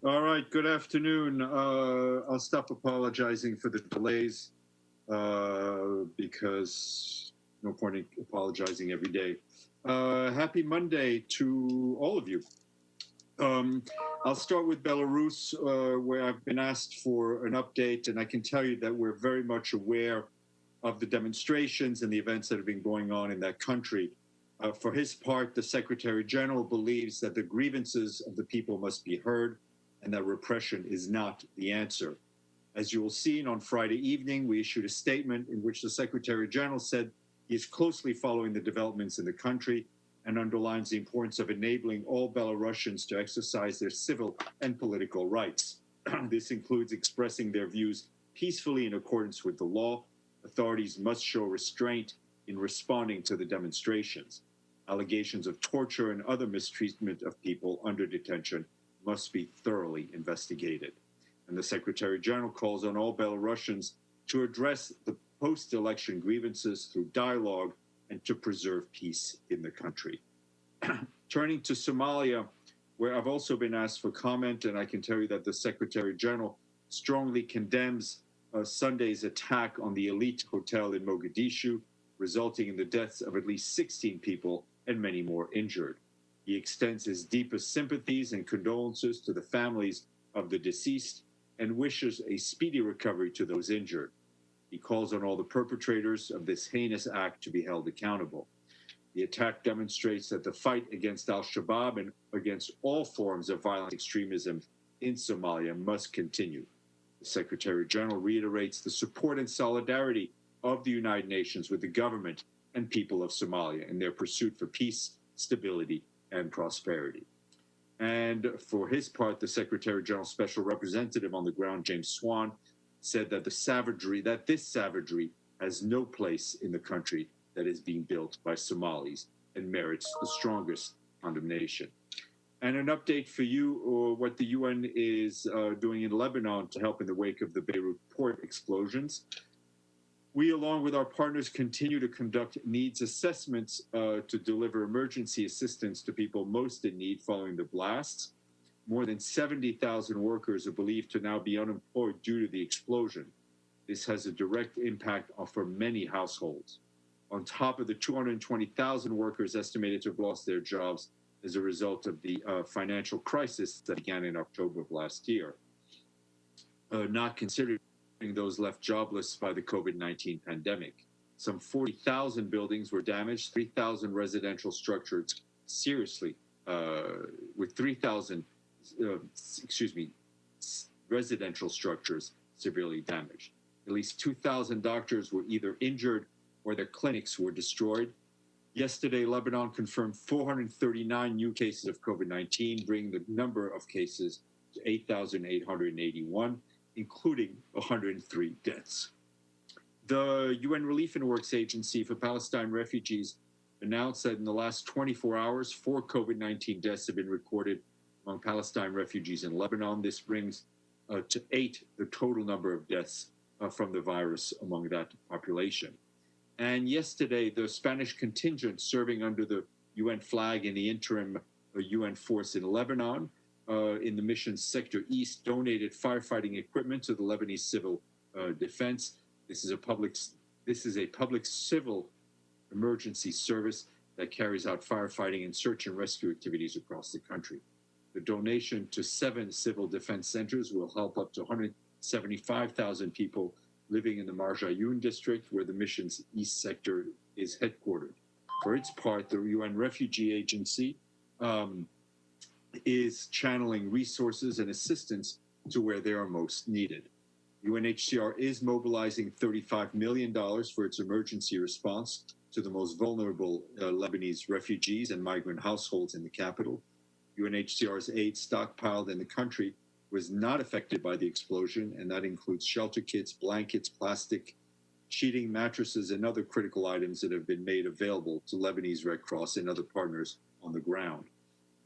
All right, good afternoon. I'll stop apologizing for the delays because no point in apologizing every day. Happy Monday to all of you. I'll start with Belarus, where I've been asked for an update, and I can tell you that we're very much aware of the demonstrations and the events that have been going on in that country. For his part, the Secretary General believes that the grievances of the people must be heard and that repression is not the answer. As you will see, on Friday evening, we issued a statement in which the Secretary General said he is closely following the developments in the country and underlines the importance of enabling all Belarusians to exercise their civil and political rights. This includes expressing their views peacefully in accordance with the law. Authorities must show restraint in responding to the demonstrations. Allegations of torture and other mistreatment of people under detention must be thoroughly investigated. And the Secretary General calls on all Belarusians to address the post-election grievances through dialogue and to preserve peace in the country. Turning to Somalia, where I've also been asked for comment, and I can tell you that the Secretary General strongly condemns Sunday's attack on the elite hotel in Mogadishu, resulting in the deaths of at least 16 people and many more injured. He extends his deepest sympathies and condolences to the families of the deceased and wishes a speedy recovery to those injured. He calls on all the perpetrators of this heinous act to be held accountable. The attack demonstrates that the fight against al-Shabaab and against all forms of violent extremism in Somalia must continue. The Secretary General reiterates the support and solidarity of the United Nations with the government and people of Somalia in their pursuit for peace, stability, and prosperity. And for his part, the Secretary General Special Representative on the ground, James Swan, said that this savagery has no place in the country that is being built by Somalis and merits the strongest condemnation. And an update for you or what the UN is doing in Lebanon to help in the wake of the Beirut port explosions. We, along with our partners, continue to conduct needs assessments to deliver emergency assistance to people most in need following the blasts. More than 70,000 workers are believed to now be unemployed due to the explosion. This has a direct impact for many households. On top of the 220,000 workers estimated to have lost their jobs as a result of the financial crisis that began in October of last year, not considering those left jobless by the COVID-19 pandemic. Some 40,000 buildings were damaged, 3,000 residential structures with 3,000 residential structures severely damaged. At least 2,000 doctors were either injured or their clinics were destroyed. Yesterday, Lebanon confirmed 439 new cases of COVID-19, bringing the number of cases to 8,881, including 103 deaths. The UN Relief and Works Agency for Palestine Refugees announced that in the last 24 hours, 4 COVID-19 deaths have been recorded among Palestine refugees in Lebanon. This brings to 8 the total number of deaths from the virus among that population. And yesterday, the Spanish contingent serving under the UN flag in the interim UN force in Lebanon, in the mission's Sector East, donated firefighting equipment to the Lebanese Civil Defense. This is a public civil emergency service that carries out firefighting and search and rescue activities across the country. The donation to 7 civil defense centers will help up to 175,000 people living in the Marjayoun district, where the mission's East Sector is headquartered. For its part, the UN Refugee Agency is channeling resources and assistance to where they are most needed. UNHCR is mobilizing $35 million for its emergency response to the most vulnerable Lebanese refugees and migrant households in the capital. UNHCR's aid stockpiled in the country was not affected by the explosion, and that includes shelter kits, blankets, plastic, sheeting, mattresses, and other critical items that have been made available to Lebanese Red Cross and other partners on the ground.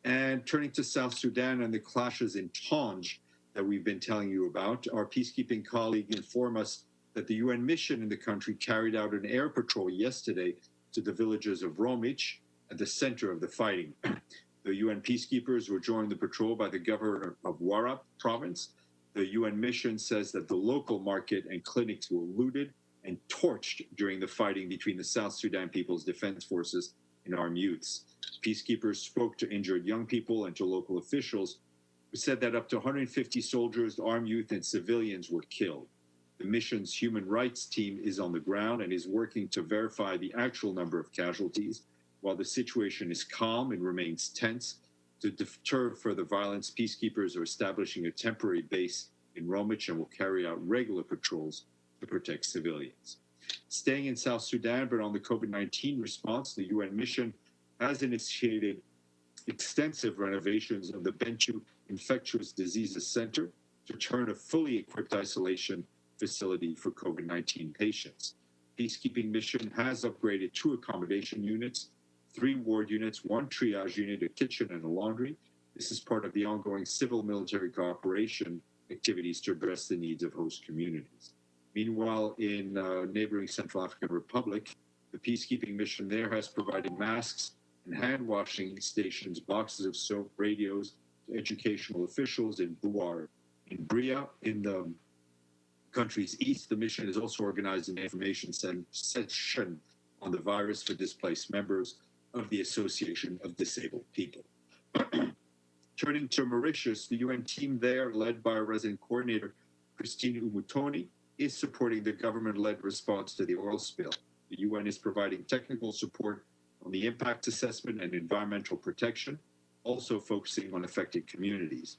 And turning to South Sudan and the clashes in Tanj that we've been telling you about, our peacekeeping colleague informed us that the UN mission in the country carried out an air patrol yesterday to the villages of Romich at the center of the fighting. The UN peacekeepers were joined the patrol by the governor of Warrap province. The UN mission says that the local market and clinics were looted and torched during the fighting between the South Sudan People's Defense Forces and armed youths. Peacekeepers spoke to injured young people and to local officials who said that up to 150 soldiers, armed youth, and civilians were killed. The mission's human rights team is on the ground and is working to verify the actual number of casualties. While the situation is calm and remains tense, to deter further violence, peacekeepers are establishing a temporary base in Romich and will carry out regular patrols to protect civilians. Staying in South Sudan, but on the COVID-19 response, the UN mission has initiated extensive renovations of the Bentiu Infectious Diseases Center to turn a fully equipped isolation facility for COVID-19 patients. Peacekeeping mission has upgraded 2 accommodation units, 3 ward units, 1 triage unit, a kitchen, and a laundry. This is part of the ongoing civil-military cooperation activities to address the needs of host communities. Meanwhile, in neighboring Central African Republic, the peacekeeping mission there has provided masks and hand washing stations, boxes of soap, radios to educational officials in Buar. In Bria, in the country's east, the mission has also organized an information session on the virus for displaced members of the Association of Disabled People. Turning to Mauritius, the UN team there, led by resident coordinator Christine Umutoni, is supporting the government-led response to the oil spill. The UN is providing technical support on the impact assessment and environmental protection, also focusing on affected communities.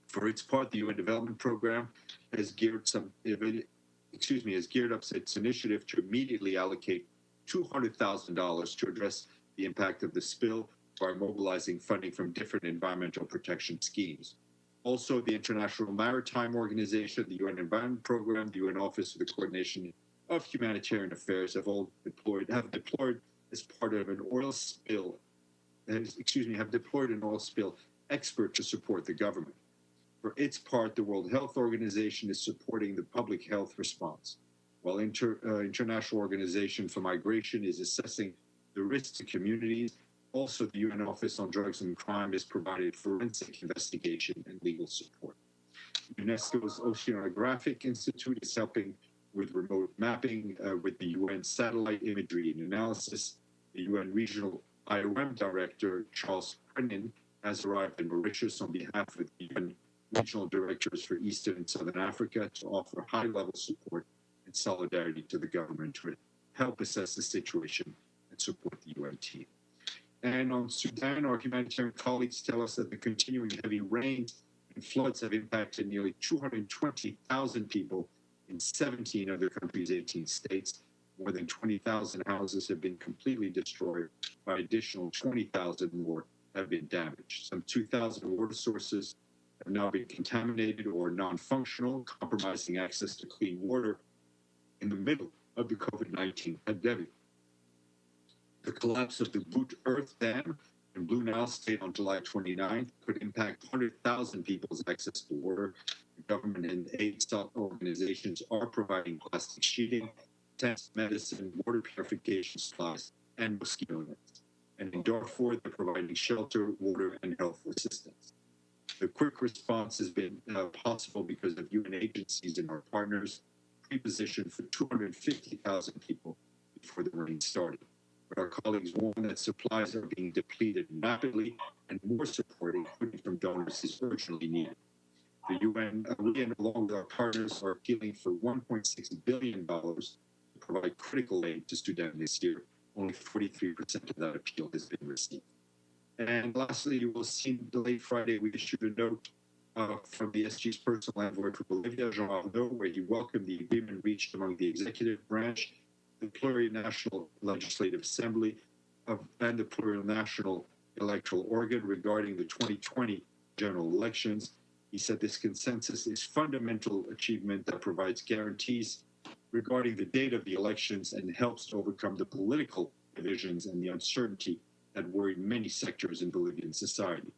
For its part, the UN Development Program has geared up its initiative to immediately allocate $200,000 to address the impact of the spill by mobilizing funding from different environmental protection schemes. Also, the International Maritime Organization, the UN Environment Program, the UN Office for the Coordination of Humanitarian Affairs have deployed as part of an oil spill, expert to support the government. For its part, the World Health Organization is supporting the public health response, while International Organization for Migration is assessing the risks to communities. Also, the UN Office on Drugs and Crime has provided forensic investigation and legal support. UNESCO's Oceanographic Institute is helping with remote mapping with the UN satellite imagery and analysis. The UN Regional IOM Director, Charles Brennan, has arrived in Mauritius on behalf of the UN Regional Directors for Eastern and Southern Africa to offer high-level support and solidarity to the government to help assess the situation and support the UN team. And on Sudan, our humanitarian colleagues tell us that the continuing heavy rains and floods have impacted nearly 220,000 people in 17 of the country's 18 states. More than 20,000 houses have been completely destroyed, while additional 20,000 more have been damaged. Some 2,000 water sources have now been contaminated or non-functional, compromising access to clean water in the middle of the COVID-19 pandemic. The collapse of the Boot Earth Dam in Blue Nile State on July 29th could impact 100,000 people's access to water. The government and aid organizations are providing plastic sheeting, tents, medicine, water purification supplies, and mosquito nets. And in Darfur, they're providing shelter, water, and health assistance. The quick response has been possible because of UN agencies and our partners pre-positioned for 250,000 people before the rain started. But our colleagues warn that supplies are being depleted rapidly and more support, including from donors, is urgently needed. The UN, we and along with our partners, are appealing for $1.6 billion to provide critical aid to Sudan this year. Only 43% of that appeal has been received. And lastly, you will see late Friday, we issued a note from the SG's personal envoy for Bolivia, Jean Arnaud, where he welcomed the agreement reached among the executive branch, the plurinational legislative assembly, and the plurinational electoral organ regarding the 2020 general elections. He said this consensus is fundamental achievement that provides guarantees regarding the date of the elections and helps to overcome the political divisions and the uncertainty that worried many sectors in Bolivian society.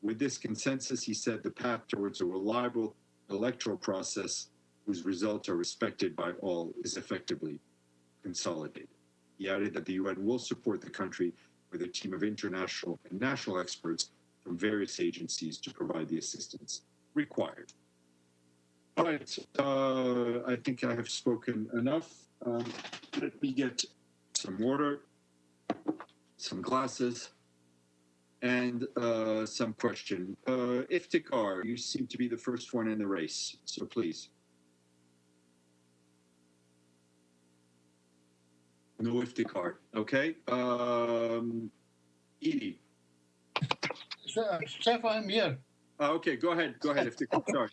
With this consensus, he said the path towards a reliable electoral process whose results are respected by all is effectively consolidated. He added that the UN will support the country with a team of international and national experts from various agencies to provide the assistance required. All right, I think I have spoken enough. Let me get some water, some glasses, and some question. Iftikhar, you seem to be the first one in the race, so please. No Iftikhar, okay. Edie. Steph, I'm here. Okay, go ahead, Iftikhar, sorry.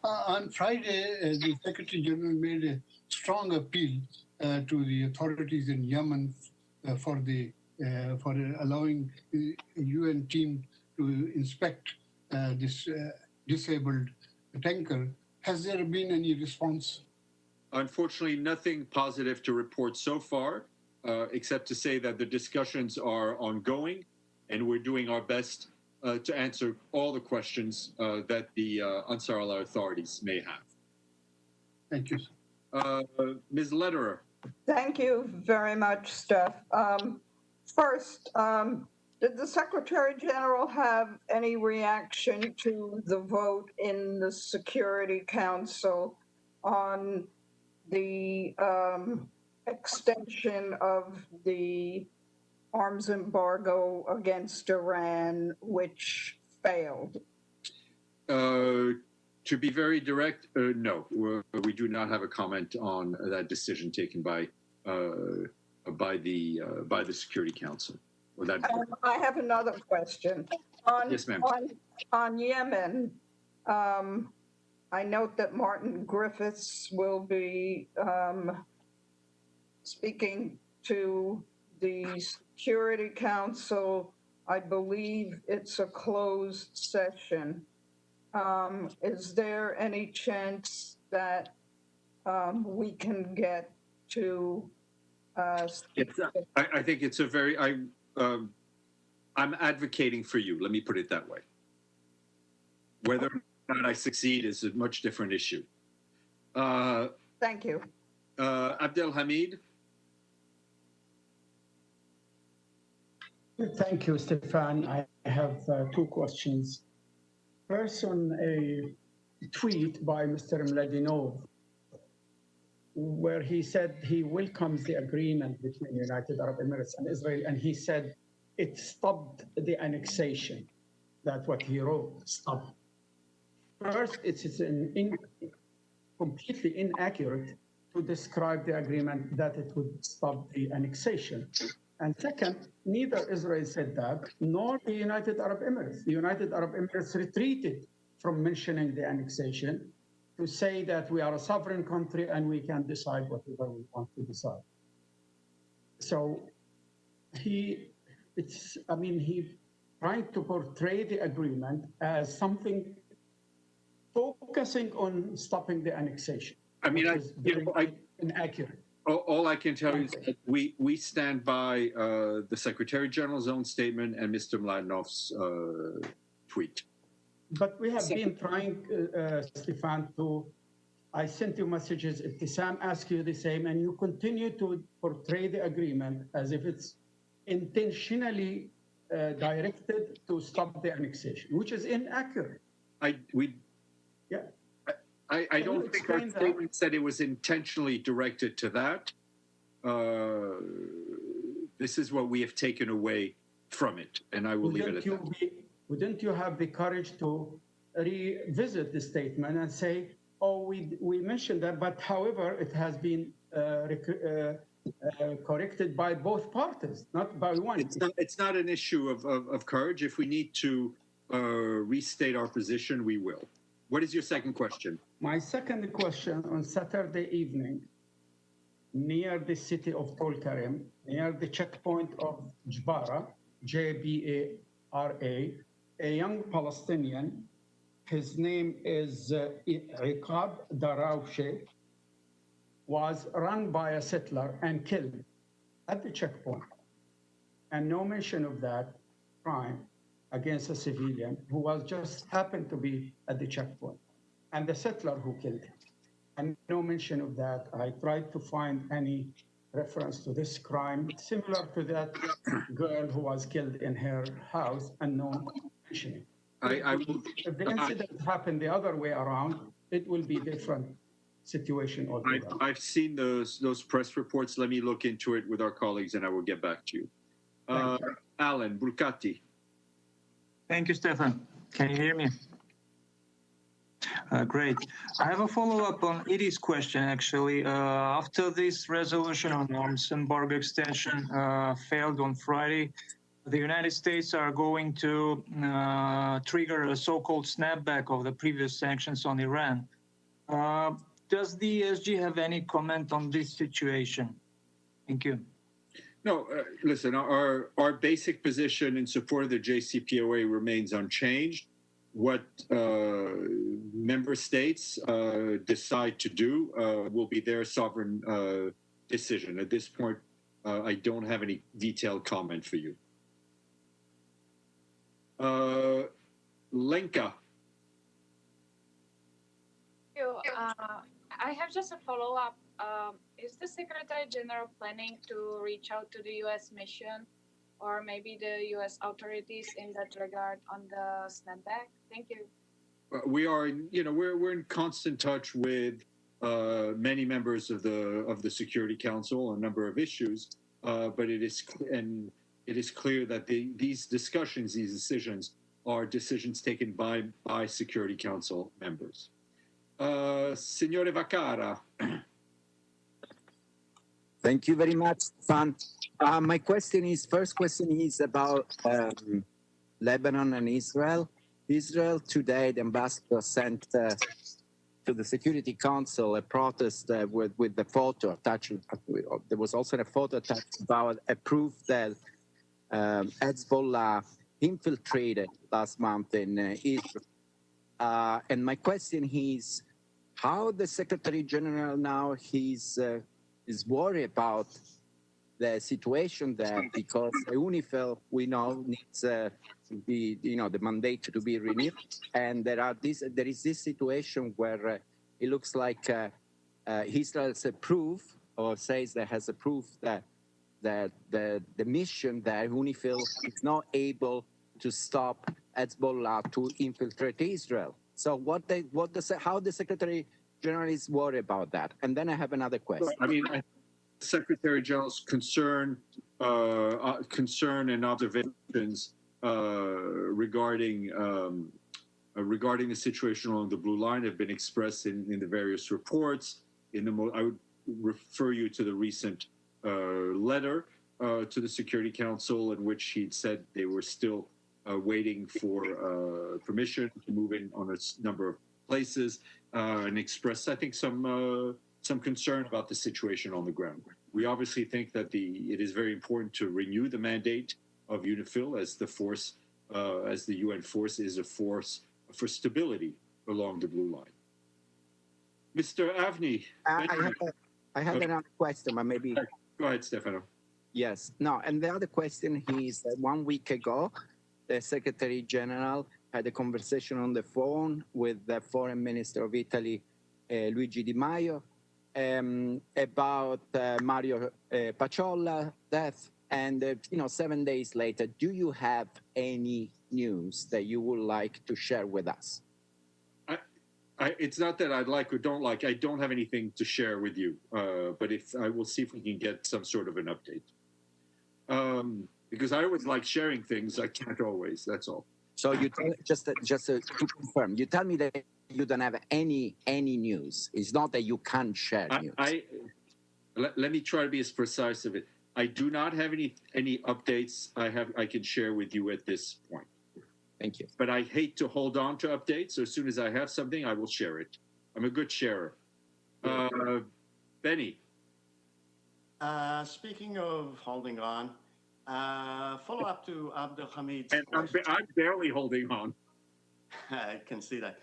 On Friday, the Secretary General made a strong appeal to the authorities in Yemen for allowing the UN team to inspect this disabled tanker. Has there been any response? Unfortunately, nothing positive to report so far, except to say that the discussions are ongoing, and we're doing our best to answer all the questions that the Ansar Allah authorities may have. Thank you. Ms. Lederer. Thank you very much, Steph. First, did the Secretary General have any reaction to the vote in the Security Council on the extension of the arms embargo against Iran, which failed? To be very direct, no, we do not have a comment on that decision taken by the Security Council. Or that I have another question. Yes, ma'am. On Yemen, I note that Martin Griffiths will be speaking to the Security Council. I believe it's a closed session. Is there any chance that we can get to? I think it's a very. I'm advocating for you. Let me put it that way. Whether or not I succeed is a much different issue. Thank you. Abdel Hamid. Thank you, Stéphane. I have two questions. First, on a tweet by Mr. Mladinov, where he said he welcomes the agreement between the United Arab Emirates and Israel, and he said it stopped the annexation. That's what he wrote, stop. First, it's completely inaccurate to describe the agreement that it would stop the annexation. And second, neither Israel said that, nor the United Arab Emirates. The United Arab Emirates retreated from mentioning the annexation to say that we are a sovereign country and we can decide whatever we want to decide. So he trying to portray the agreement as something focusing on stopping the annexation. I mean, inaccurate. All I can tell you is that we stand by the Secretary General's own statement and Mr. Mladinov's tweet. But we have been trying, Stéphane, I sent you messages, Ibtissam asked you the same, and you continue to portray the agreement as if it's intentionally directed to stop the annexation, which is inaccurate. I don't think our statement said it was intentionally directed to that. This is what we have taken away from it, and I will leave it at that. Wouldn't you have the courage to revisit the statement and say, oh, we mentioned that, but however, it has been corrected by both parties, not by one. It's not an issue of courage. If we need to restate our position, we will. What is your second question? My second question, on Saturday evening, near the city of Tulkarem, near the checkpoint of Jbara, Jbara, a young Palestinian, his name is Iqab Darawshe, was run by a settler and killed at the checkpoint. And no mention of that crime against a civilian who was just happened to be at the checkpoint, and the settler who killed him. And no mention of that. I tried to find any reference to this crime, similar to that girl who was killed in her house, unknown mentioning. If the incident happened the other way around, it will be different situation altogether. I've seen those press reports. Let me look into it with our colleagues, and I will get back to you. Alan Burkati. Thank you, Stéphane. Can you hear me? Great. I have a follow-up on Edie's question, actually. After this resolution on arms embargo extension failed on Friday, the United States are going to trigger a so-called snapback of the previous sanctions on Iran. Does the ESG have any comment on this situation? Thank you. No, listen, our basic position in support of the JCPOA remains unchanged. What member states decide to do will be their sovereign decision. At this point, I don't have any detailed comment for you. Lenka. Thank you. I have just a follow-up. Is the Secretary General planning to reach out to the U.S. mission or maybe the U.S. authorities in that regard on the snapback? Thank you. We are, we're in constant touch with many members of the Security Council on a number of issues, but it is clear that these discussions, these decisions, are decisions taken by Security Council members. Signore Vacara. Thank you very much, Stéphane. My first question is about Lebanon and Israel. Israel today, the ambassador sent to the Security Council a protest with the photo attached. There was also a photo attached about a proof that Hezbollah infiltrated last month in Israel. And my question is, how the Secretary General now is worried about the situation there, because UNIFIL, we know, needs to be, the mandate to be renewed, and there is this situation where it looks like Israel has approved or says that has approved that the mission that UNIFIL is not able to stop Hezbollah to infiltrate Israel. So how the Secretary General is worried about that? And then I have another question. I mean, Secretary General's concern and observations regarding the situation along the Blue Line have been expressed in the various reports. I would refer you to the recent letter to the Security Council in which he'd said they were still waiting for permission to move in on a number of places, and expressed, I think, some concern about the situation on the ground. We obviously think that it is very important to renew the mandate of UNIFIL as the force, as the UN force is a force for stability along the Blue Line. Mr. Avni. I have another question, but maybe... Go ahead, Stefano. Yes. No, and the other question is that 1 week ago, the Secretary General had a conversation on the phone with the Foreign Minister of Italy, Luigi Di Maio, about Mario Pacciolla's death. And, 7 days later, do you have any news that you would like to share with us? It's not that I'd like or don't like. I don't have anything to share with you, but I will see if we can get some sort of an update. Because I always like sharing things. I can't always. That's all. So you just to confirm, you tell me that you don't have any news. It's not that you can't share news. Let me try to be as precise of it. I do not have any updates I can share with you at this point. Thank you. But I hate to hold on to updates. So as soon as I have something, I will share it. I'm a good sharer. Benny. Speaking of holding on, follow up to Abdelhamid's question. I'm barely holding on. I can see that.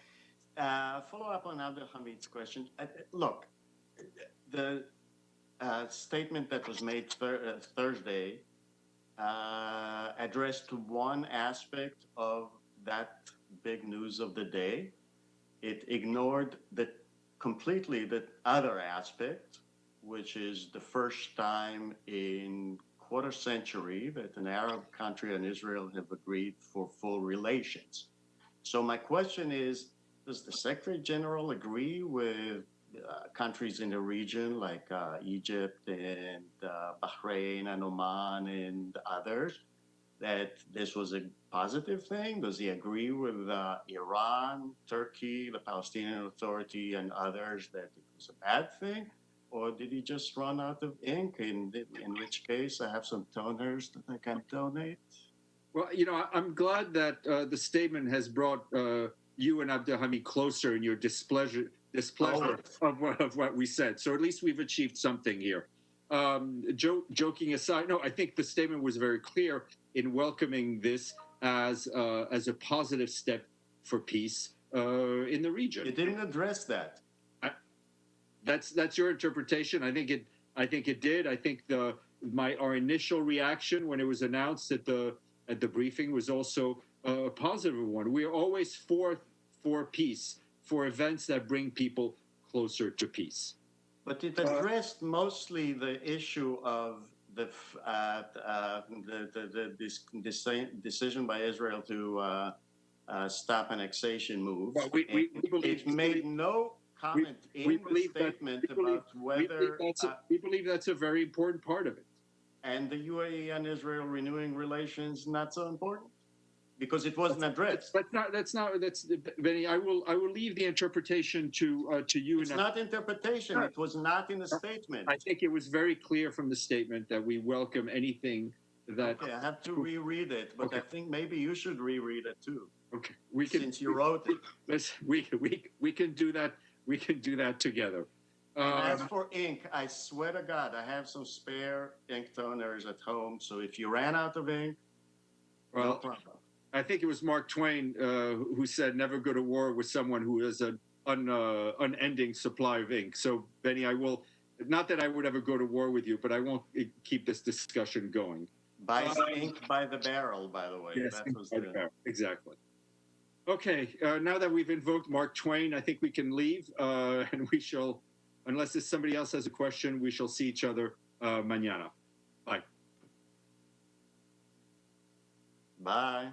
Follow up on Abdelhamid's question. Look, the statement that was made Thursday addressed to one aspect of that big news of the day. It ignored completely the other aspect, which is the first time in quarter century that an Arab country and Israel have agreed for full relations. So my question is, does the Secretary General agree with countries in the region like Egypt and Bahrain and Oman and others that this was a positive thing? Does he agree with Iran, Turkey, the Palestinian Authority, and others that it was a bad thing? Or did he just run out of ink? In which case, I have some toners that I can donate. Well, I'm glad that the statement has brought you and Abdelhamid closer in your displeasure of what we said. So at least we've achieved something here. Joking aside, no, I think the statement was very clear in welcoming this as a positive step for peace in the region. It didn't address that. That's your interpretation. I think it did. I think our initial reaction when it was announced at the briefing was also a positive one. We are always for peace, for events that bring people closer to peace. But it addressed mostly the issue of this decision by Israel to stop annexation moves. Well, we believe, it made no comment in the statement about whether... We believe that's a very important part of it. And the UAE and Israel renewing relations not so important? Because it wasn't addressed. That's Benny. I will leave the interpretation to you. It's not interpretation. It was not in the statement. I think it was very clear from the statement that we welcome anything that. Okay, I have to reread it, but okay. I think maybe you should reread it too. Okay, since you wrote it. We can do that. We can do that together. As for ink, I swear to God, I have some spare ink toners at home. So if you ran out of ink, no problem. I think it was Mark Twain who said, "Never go to war with someone who has an unending supply of ink." So, Benny, I will, not that I would ever go to war with you, but I won't keep this discussion going. Buy ink by the barrel, by the way. Yes, that was the barrel. Exactly. Okay, now that we've invoked Mark Twain, I think we can leave, and we shall, unless somebody else has a question, we shall see each other mañana. Bye. Bye.